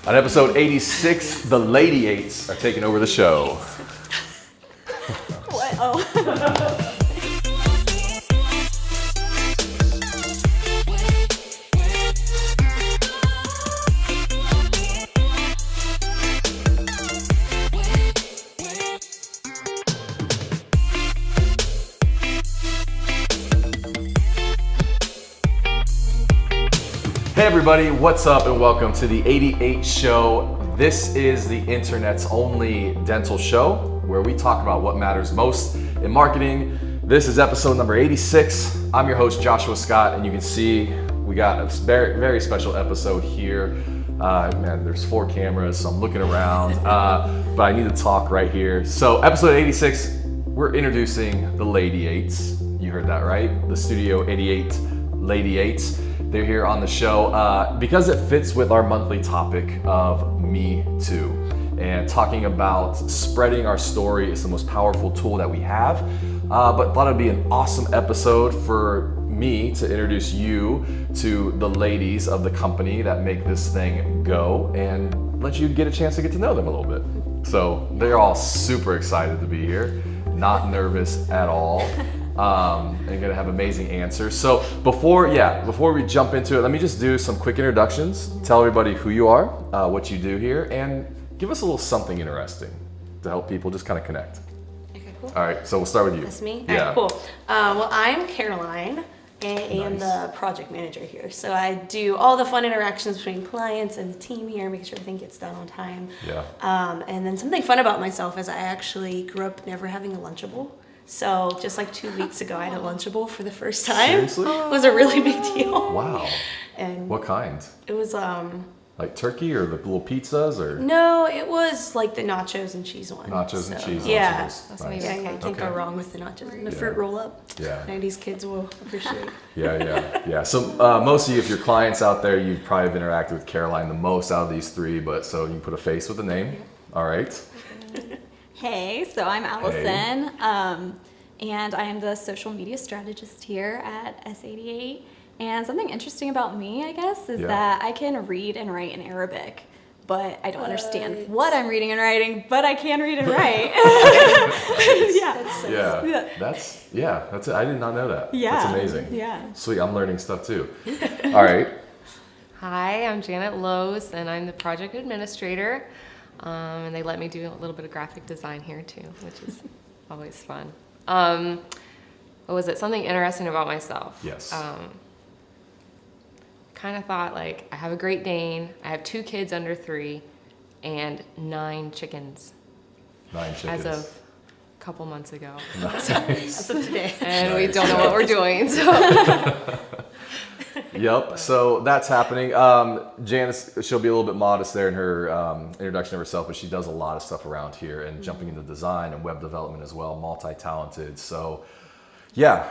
On episode 86, the LadyEights are taking over the show. What? Oh. Hey everybody, what's up and welcome to the 88 show. This is the internet's only dental show where we talk about what matters most in marketing. This is episode number 86. I'm your host Joshua Scott, and you can see we got a very, very special episode here. Man, there's 4 cameras, so I'm looking around, but I need to talk right here. So episode 86, we're introducing the LadyEights. You heard that right, the Studio 88 LadyEights. They're here on the show because it fits with our monthly topic of Me Too. And talking about spreading our story is the most powerful tool that we have. But thought it'd be an awesome episode for me to introduce you to the ladies of the company that make this thing go and let you get a chance to get to know them a little bit. So they're all super excited to be here, not nervous at all. And gonna have amazing answers. So before we jump into it, let me just do some quick introductions. Tell everybody who you are, what you do here, and give us a little something interesting to help people just kind of connect. Okay, cool. All right, so we'll start with you. That's me? Yeah. All right, cool. Well, I'm Caroline, and I am Nice. the project manager here. So I do all the fun interactions between clients and the team here, making sure everything gets done on time. Yeah. And then something fun about myself is I actually grew up never having a Lunchable. So just like 2 weeks ago, I had a Lunchable for the first time. Seriously? It was a really big deal. Wow. And What kind? it was Like turkey or the little pizzas or no, it was like the nachos and cheese one. nachos and cheese? Yeah. Lunchables. That's Nice. amazing. Yeah, can't Okay. go wrong with the nachos and the Yeah. fruit roll up. Yeah. 90s kids will appreciate. Yeah. So most of you, if you're clients out there, you've probably interacted with Caroline the most out of these 3, but so you can put a face with the name. All right. Hey, so I'm Allison, and I am the social media strategist here at S88. And something interesting about me, I guess, is Yeah. that I can read and write in Arabic, but I don't understand What? what I'm reading and writing, but I can read and write. Yeah. That's so Yeah. That's it. I did not know that. Yeah. That's amazing. Yeah. Sweet. I'm learning stuff too. All right. Hi, I'm Janet Lowe's, and I'm the project administrator. And they let me do a little bit of graphic design here too, which is always fun. What was it? Something interesting about myself. Yes. Kind of thought like I have a Great Dane, I have 2 kids under 3, and 9 chickens 9 chickens. as of a couple months ago. As of today. And we Nice. don't know what we're doing. So Yep. So that's happening. Janice, she'll be a little bit modest there in her introduction of herself, but she does a lot of stuff around here and jumping into design and web development as well, multi-talented. So yeah.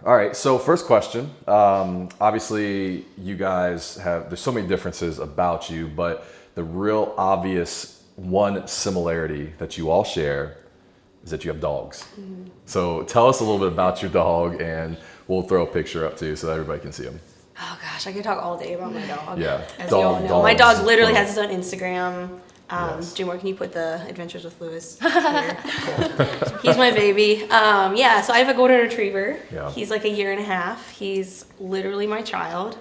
All right. So first question, obviously you guys there's so many differences about you, but the real obvious one similarity that you all share is that you have dogs. Mm-hmm. So tell us a little bit about your dog, and we'll throw a picture up too so that everybody can see him. Oh gosh, I could talk all day about my dog. Yeah. As you all know. My Dogs. dog literally has his own Instagram. Yes. Jimor, can you put the Adventures with Lewis here? He's my baby. Yeah, so I have a golden retriever. Yeah. He's like a 1.5 years. He's literally my child.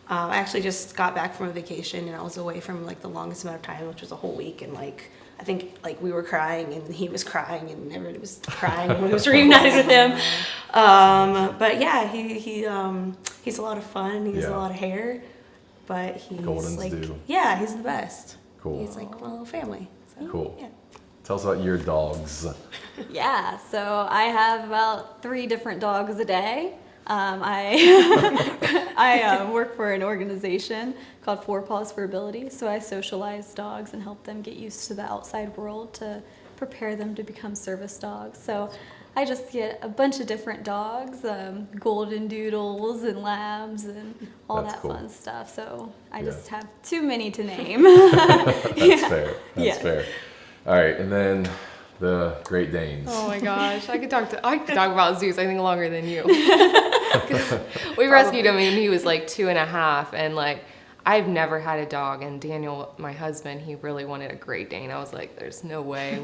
I actually just got back from a vacation, and I was away from like the longest amount of time, which was a whole week, and like I think like we were crying and he was crying and everybody was crying when we was reunited with him. But yeah, he's a lot of fun. He has a lot of hair, but he's Goldens like do. yeah, he's the best. Cool. He's like my little family. So, Cool. Yeah. Tell us about your dogs. Yeah, so I have about 3 different dogs a day. I work for an organization called 4 Paws for Ability, so I socialize dogs and help them get used to the outside world to prepare them to become service dogs. So I just get a bunch of different dogs, golden doodles and labs and all That's that cool. fun stuff. So I Yeah. just have too many to name. That's fair. That's Yes. fair. All right, and then the Great Danes. oh my gosh, I could talk about Zeus I think longer than you. We rescued him and he was like 2.5, and like I've never had a dog, and Daniel, my husband, he really wanted a Great Dane. I was like, there's no way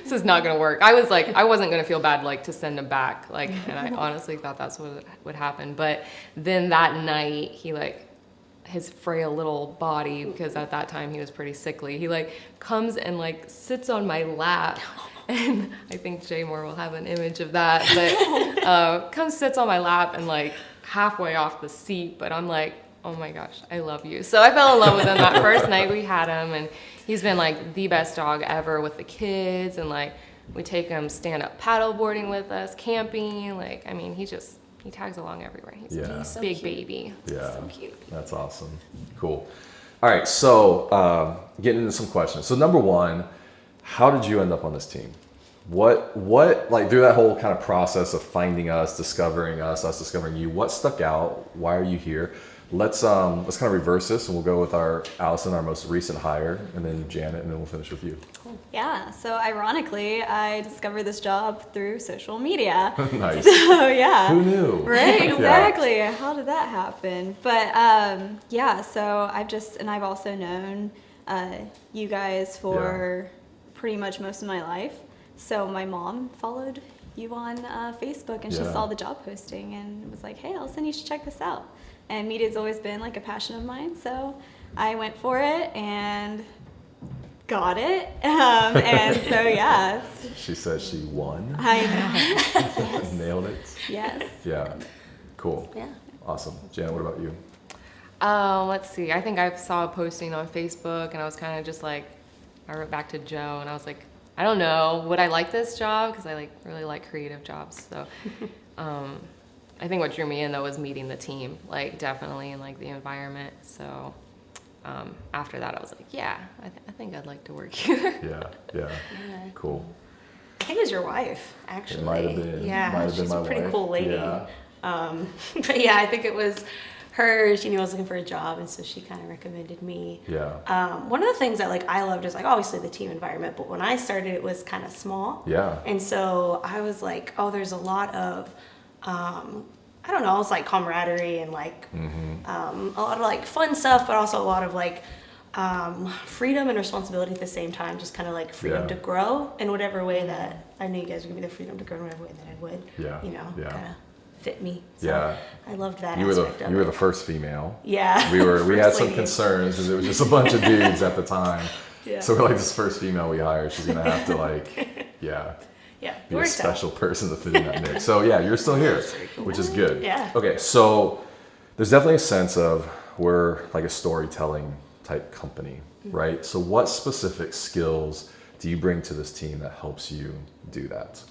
this is not gonna work. I was like, I wasn't gonna feel bad like to send him back, like, and I honestly thought that's what would happen. But then that night, he like, his frail little body, because at that time he was pretty sickly, he like comes and like sits on my lap. And I think Jay Moore will have an image of that, but comes, sits on my lap and like halfway off the seat, but I'm like, oh my gosh, I love you. So I fell in love with him that first night we had him, and he's been like the best dog ever with the kids, and like we take him stand-up paddleboarding with us, camping, like, I mean, he tags along everywhere. He's a so big cute. baby. Yeah, So cute. that's awesome. Cool. All right, so getting into some questions. So number one, how did you end up on this team? What like through that whole kind of process of finding us discovering you, what stuck out? Why are you here? Let's kind of reverse this, and we'll go with our Allison, our most recent hire, and then Janet, and then we'll finish with you. Yeah, so ironically, I discovered this job through social media. Nice. So yeah. Who knew? Right, exactly. How did that happen? But yeah, so I've also known you guys for pretty much most of my life. So my mom followed you on Facebook, and she Yeah. saw the job posting and was like, hey, Allison, you should check this out. And media's always been like a passion of mine, so I went for it and got it. And so yeah, She said she won. I know. Nailed it. Yes. Yeah. Cool. Yeah. Awesome. Janet, what about you? Let's see. I think I saw a posting on Facebook, and I was kind of just like, I wrote back to Joe, and I was like, I don't know, would I like this job? Because I really like creative jobs. So I think what drew me in though was meeting the team, like definitely, and like the environment. So after that, I was like, yeah, I think I'd like to work here. Yeah. Cool. I think it was your wife, actually. It might have been. Yeah, Might have been she's my a pretty wife. cool lady. Yeah. But yeah, I think it was her. She knew I was looking for a job, and so she kind of recommended me. Yeah. One of the things that like I loved is like obviously the team environment, but when I started, it was kind of small. Yeah. And so I was like, oh, there's a lot of, I don't know, it's like camaraderie and like a lot of like fun stuff, but also a lot of like freedom and responsibility at the same time. Just kind of like freedom Yeah. to grow in whatever way that I knew you guys would give me the freedom to grow in whatever way that I would. Yeah. You know, Yeah. kind of fit me. So Yeah. I loved that You were aspect of you were it. the first female. Yeah. We had First some lady. concerns because it was just a bunch of dudes at the time. Yeah. So we're like, this first female we hire, she's gonna have to like, yeah, Yeah. be a Worked out. special person to fit in that mix. So yeah, you're still here, which is good. Yeah. Okay, so there's definitely a sense of we're like a storytelling type company, right? So what specific skills do you bring to this team that helps you do that?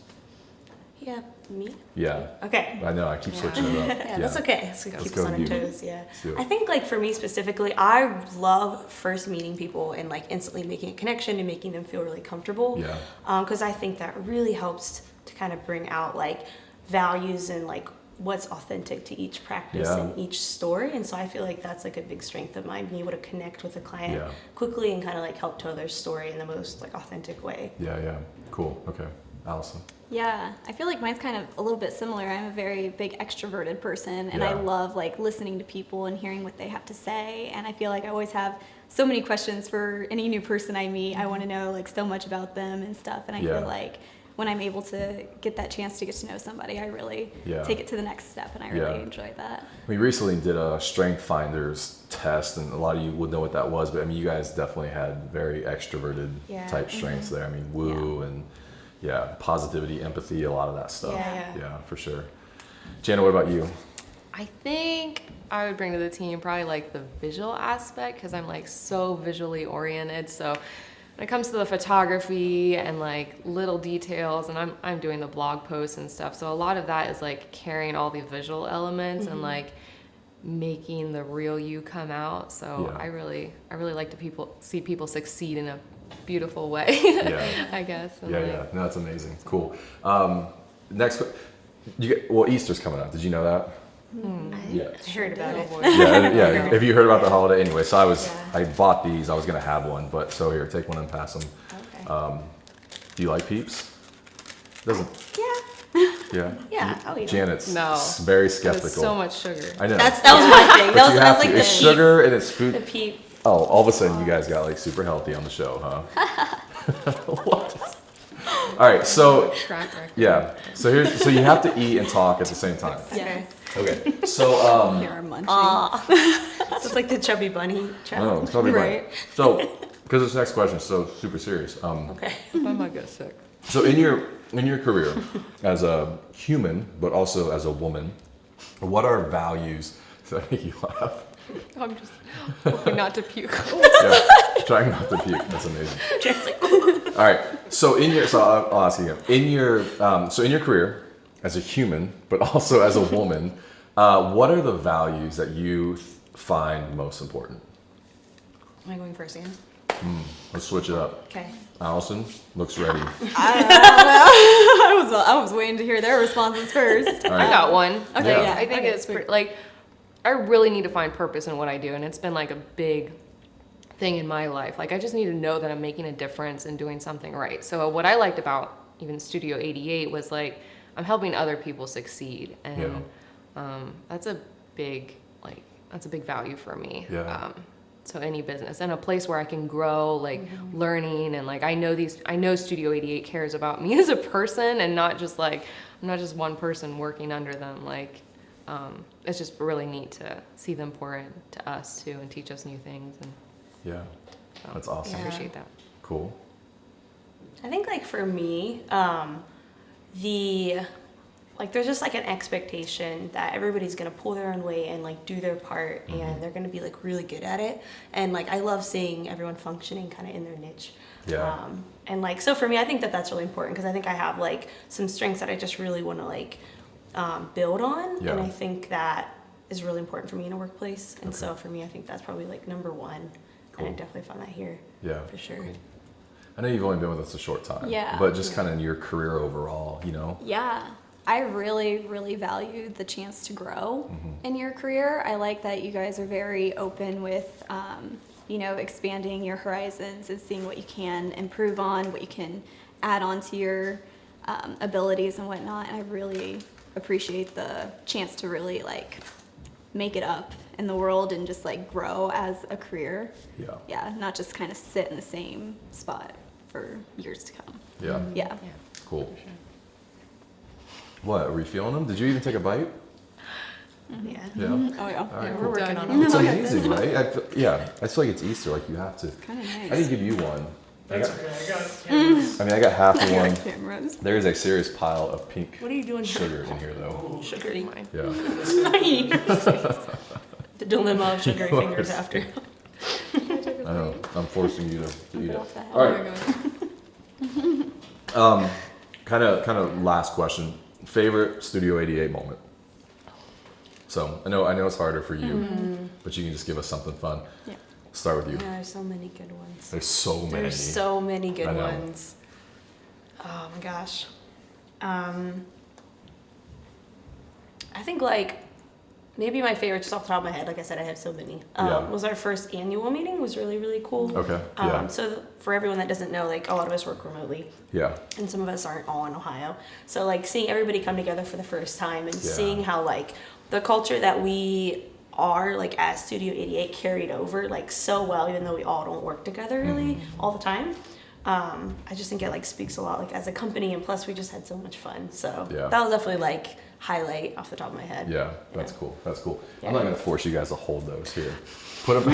Yeah. Me? Yeah. Okay. I know, I keep switching it up. Yeah, that's okay. So Let's keep go us on our with you. toes. Yeah. Let's do it. I think like for me specifically, I love first meeting people and like instantly making a connection and making them feel really comfortable. Yeah. Because I think that really helps to kind of bring out like values and like what's authentic to each practice Yeah. and each story. And so I feel like that's like a big strength of mine, being able to connect with a client Yeah. quickly and kind of like help tell their story in the most like authentic way. Yeah. Cool. Okay. Allison. Yeah, I feel like mine's kind of a little bit similar. I'm a very big extroverted person, and I Yeah. love like listening to people and hearing what they have to say. And I feel like I always have so many questions for any new person I meet. I want to know like so much about them and stuff. And I Yeah. feel like when I'm able to get that chance to get to know somebody, I really Yeah. take it to the next step, and I really Yeah. enjoy that. We recently did a Strength Finders test, and a lot of you would know what that was, but I mean, you guys definitely had very extroverted Yeah. type strengths there. I mean, woo and positivity, empathy, a lot of that stuff. Yeah. For sure. Jana, what about you? I think I would bring to the team probably like the visual aspect, because I'm like so visually oriented. So when it comes to the photography and like little details, and I'm doing the blog posts and stuff, so a lot of that is like carrying all the visual elements and like making the real you come out. So Yeah. I really like to see people succeed in a beautiful way. Yeah. I guess. And No, that's amazing. Cool. Next, Easter's coming up. Did you know that? Yeah. I heard about it. Yeah. Have you heard about the holiday? Anyway, so Yeah. I bought these. I was gonna have one, but so here, take one and pass them. Okay. Do you like Peeps? Doesn't. Yeah. Yeah. Yeah, I'll eat it. Janet's No. very It's skeptical. so much sugar. I know. That was my thing. But That was you have like to. the It's peep. sugar and it's The food. peep. Oh, all of a sudden you guys got like super healthy on the show, huh? What? All right, so Track record. yeah, so you have to eat and talk at the same time. Okay. Okay, so You're munching. So it's like the chubby bunny child. no, it's probably right. Right. So because this next question is so super serious. Okay. I might get sick. So in your career as a human, but also as a woman, what are values? Does that make you laugh? I'm just hoping not to puke. Yeah, trying not to puke. That's amazing. All right. So I'll ask you again. In your career as a human, but also as a woman, what are the values that you find most important? Am I going first again? Let's switch it up. Okay. Allison looks ready. I was waiting to hear their responses first. All I right. got one. Okay, Yeah. yeah. I think okay, it's sweet. like I really need to find purpose in what I do, and it's been like a big thing in my life. Like I just need to know that I'm making a difference and doing something right. So what I liked about even Studio 88 was like I'm helping other people succeed, and that's a big value for me. Yeah. So any business and a place where I can grow, like learning, and like I know Studio 88 cares about me as a person, and not just like I'm not just one person working under them. Like it's just really neat to see them pour into us too and teach us new things, and Yeah. so That's awesome. I appreciate that. Cool. I think like for me, there's just like an expectation that everybody's gonna pull their own weight and like do their part, and they're gonna be like really good at it. And like I love seeing everyone functioning kind of in their niche. Yeah. And like so for me, I think that that's really important because I think I have like some strengths that I just really want to like build on, Yeah. and I think that is really important for me in a workplace. And so for me, I think that's probably like number one, and I Cool. definitely found that here Yeah. for sure. I know you've only been with us a short time. Yeah. But just kind of in your career overall, you know. Yeah, I really, really value the chance to grow in your career. I like that you guys are very open with, expanding your horizons and seeing what you can improve on, what you can add on to your abilities and whatnot. And I really appreciate the chance to really like make it up in the world and just like grow as a career. Yeah. Yeah, not just kind of sit in the same spot for years to come. Yeah. Yeah. Cool. What, are we feeling them? Did you even take a bite? Yeah. Yeah. Oh yeah. All right, We're cool. working on It's it. amazing, right? I feel like it's Easter, like you have to. Kind of nice. I didn't give you one. That's okay, I got cameras. I got half of one. Cameras. There is a serious pile of pink What are you doing? sugar in here, though. Sugary. Yeah. The dilemma of sugary fingers after. I know. I'm forcing you to eat it. Off the hell. All right. Kind of last question. Favorite Studio 88 moment. So I know it's harder for you, but you can just give us something fun. Yeah. Start with you. Yeah, there's so many good ones. There's so many. There's so many good I know. ones. Oh my gosh. I think like maybe my favorite, just off the top of my head, like I said, I have so many. Yeah. Was our first annual meeting was really, really cool. Okay. Yeah. So for everyone that doesn't know, like a lot of us work remotely. Yeah. And some of us aren't all in Ohio. So like seeing everybody come together for the first time and Yeah. seeing how like the culture that we are like as Studio 88 carried over like so well, even though we all don't work together really all the time. I just think it like speaks a lot like as a company, and plus we just had so much fun. So Yeah. that was definitely like highlight off the top of my head. Yeah. That's cool. That's cool. Yeah. I'm not gonna force you guys to hold those here. Put them.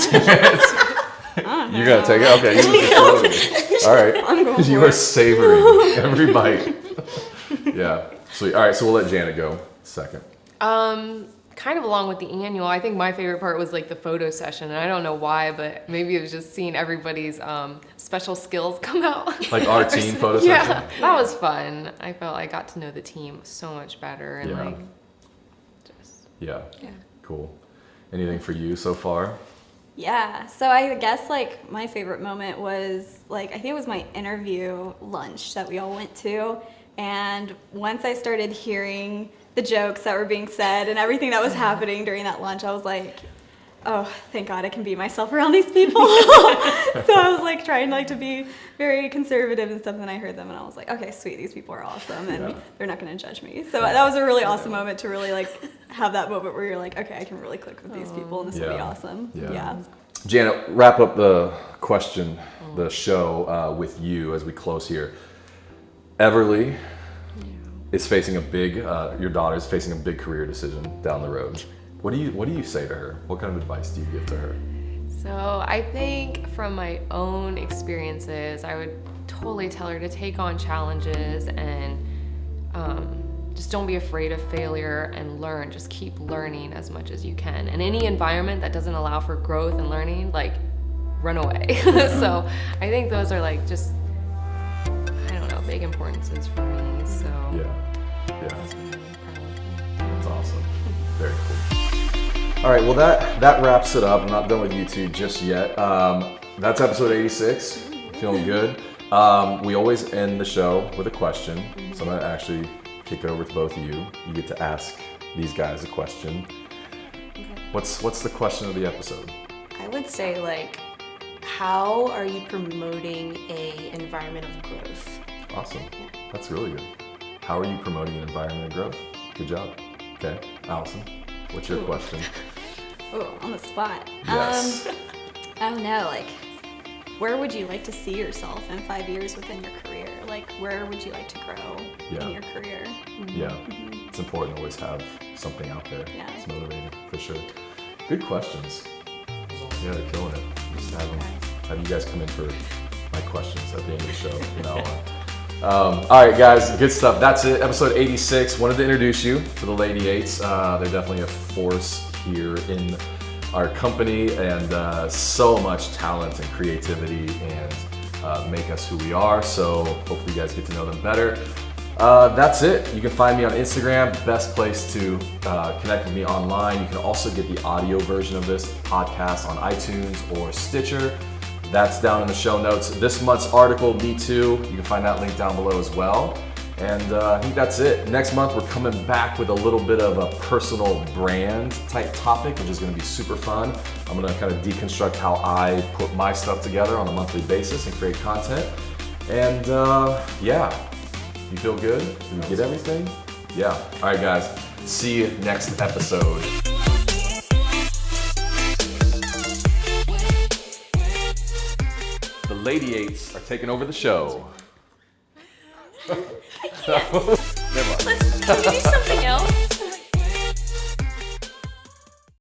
You gotta take it. Okay. You all right. You are savoring every bite. Yeah. Sweet. All right. So we'll let Janet go second. Kind of along with the annual, I think my favorite part was like the photo session, and I don't know why, but maybe it was just seeing everybody's special skills come out. Like our team photo Yeah, section. that was fun. I felt I got to know the team so much better, and Yeah. like, just Yeah. Yeah. Cool. Anything for you so far? Yeah, so I guess like my favorite moment was like I think it was my interview lunch that we all went to, and once I started hearing the jokes that were being said and everything that was happening during that lunch, I was like, oh, thank God I can be myself around these people. So I was like trying like to be very conservative and stuff. And then I heard them and I was like, okay, sweet, these people are awesome and they're not going to judge me. So that was a really awesome moment to really like have that moment where you're like, okay, I can really click with these people and this will be awesome. Yeah. Janet, wrap up the the show with you as we close here. Everly is facing a big, your daughter is facing a big career decision down the road. What do you say to her? What kind of advice do you give to her? So I think from my own experiences, I would totally tell her to take on challenges and just don't be afraid of failure and learn. Just keep learning as much as you can. And any environment that doesn't allow for growth and learning, like, run away. So I think those are like just, I don't know, big importances for me. So That's awesome. Very cool. All right, well that wraps it up. I'm not done with you two just yet. That's episode 86. Feeling good. We always end the show with a question. So I'm gonna actually kick it over to both of you. You get to ask these guys a question. Okay. What's the question of the episode? I would say like, how are you promoting a environment of growth? Awesome. That's really good. How are you promoting an environment of growth? Good job. Okay, Allison, what's your question? Oh, on the spot. Yes. I don't know, like, where would you like to see yourself in 5 years within your career? Like, where would you like to grow in your career? Yeah, it's important to always have something out there. Yeah. It's motivating, for sure. Good questions. Yeah, they're killing it. Just have you guys come in for my questions at the end of the show. You know. All right, guys, good stuff. That's it. Episode 86. Wanted to introduce you to the LadyEights. They're definitely a force here in our company, and so much talent and creativity, and make us who we are. So hopefully you guys get to know them better. That's it. You can find me on Instagram. Best place to connect with me online. You can also get the audio version of this podcast on iTunes or Stitcher. That's down in the show notes. This month's article, Me Too, you can find that link down below as well. And I think that's it. Next month, we're coming back with a little bit of a personal brand type topic, which is gonna be super fun. I'm gonna kind of deconstruct how I put my stuff together on a monthly basis and create content. And you feel good? Did we get everything? Yeah. All right, guys. See you next episode. The LadyEights are taking over the show. Can you do something else?